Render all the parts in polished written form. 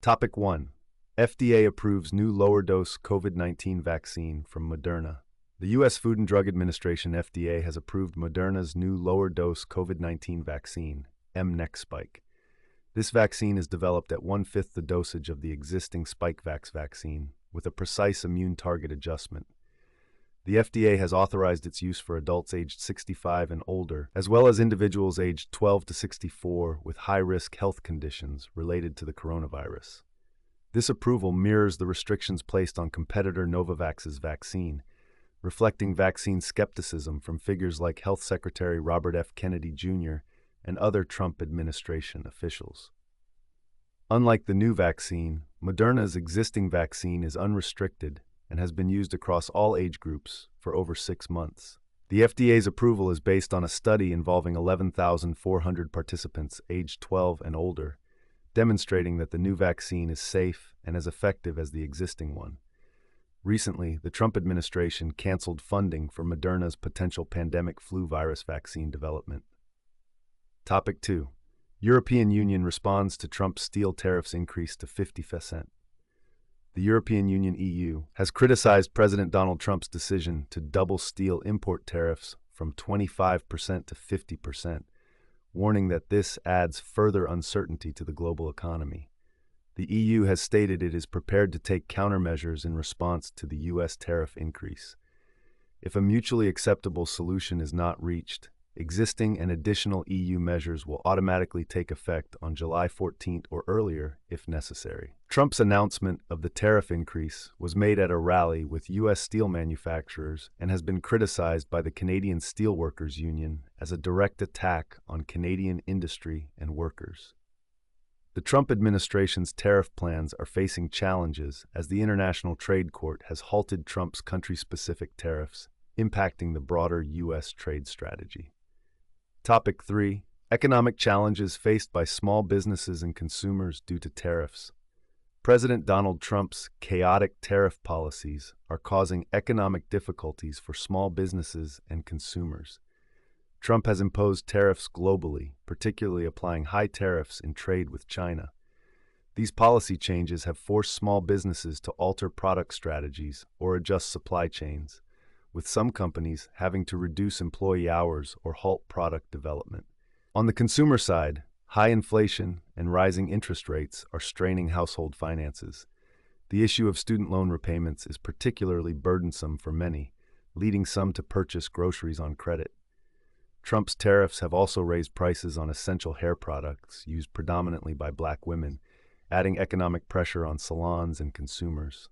Topic 1. FDA approves new lower-dose COVID-19 vaccine from Moderna. The U.S. Food and Drug Administration FDA has approved Moderna's new lower-dose COVID-19 vaccine, mNEXSpike. This vaccine is developed at 1/5 the dosage of the existing Spikevax vaccine, with a precise immune target adjustment. The FDA has authorized its use for adults aged 65 and older, as well as individuals aged 12 to 64 with high-risk health conditions related to the coronavirus. This approval mirrors the restrictions placed on competitor Novavax's vaccine, reflecting vaccine skepticism from figures like Health Secretary Robert F. Kennedy Jr. and other Trump administration officials. Unlike the new vaccine, Moderna's existing vaccine is unrestricted and has been used across all age groups for over 6 months. The FDA's approval is based on a study involving 11,400 participants aged 12 and older, demonstrating that the new vaccine is safe and as effective as the existing one. Recently, the Trump administration canceled funding for Moderna's potential pandemic flu virus vaccine development. Topic 2. European Union responds to Trump's steel tariffs increase to 50%. The European Union (EU) has criticized President Donald Trump's decision to double steel import tariffs from 25% to 50%, warning that this adds further uncertainty to the global economy. The EU has stated it is prepared to take countermeasures in response to the U.S. tariff increase. If a mutually acceptable solution is not reached, existing and additional EU measures will automatically take effect on July 14th or earlier if necessary. Trump's announcement of the tariff increase was made at a rally with U.S. steel manufacturers and has been criticized by the Canadian Steelworkers Union as a direct attack on Canadian industry and workers. The Trump administration's tariff plans are facing challenges as the International Trade Court has halted Trump's country-specific tariffs, impacting the broader U.S. trade strategy. Topic 3. Economic challenges faced by small businesses and consumers due to tariffs. President Donald Trump's chaotic tariff policies are causing economic difficulties for small businesses and consumers. Trump has imposed tariffs globally, particularly applying high tariffs in trade with China. These policy changes have forced small businesses to alter product strategies or adjust supply chains, with some companies having to reduce employee hours or halt product development. On the consumer side, high inflation and rising interest rates are straining household finances. The issue of student loan repayments is particularly burdensome for many, leading some to purchase groceries on credit. Trump's tariffs have also raised prices on essential hair products used predominantly by Black women, adding economic pressure on salons and consumers.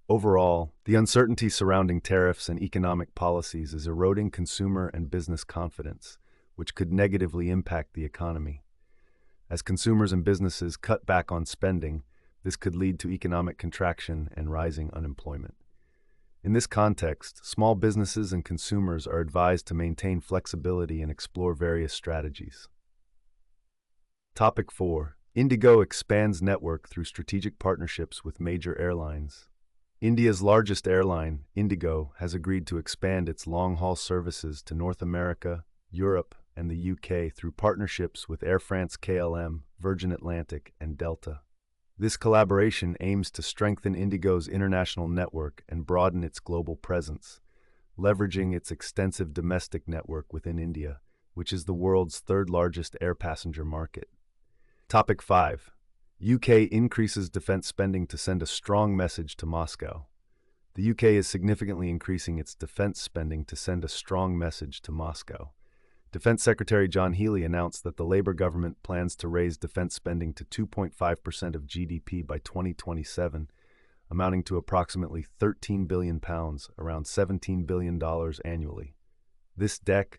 Overall, the uncertainty surrounding tariffs and economic policies is eroding consumer and business confidence, which could negatively impact the economy. As consumers and businesses cut back on spending, this could lead to economic contraction and rising unemployment. In this context, small businesses and consumers are advised to maintain flexibility and explore various strategies. Topic 4. IndiGo expands network through strategic partnerships with major airlines. India's largest airline, IndiGo, has agreed to expand its long-haul services to North America, Europe, and the UK through partnerships with Air France-KLM, Virgin Atlantic, and Delta. This collaboration aims to strengthen IndiGo's international network and broaden its global presence, leveraging its extensive domestic network within India, which is the world's third-largest air passenger market. Topic 5. UK increases defense spending to send a strong message to Moscow. The UK is significantly increasing its defense spending to send a strong message to Moscow. Defense Secretary John Healey announced that the Labour government plans to raise defense spending to 2.5% of GDP by 2027, amounting to approximately £13 billion, around $17 billion annually. This DEC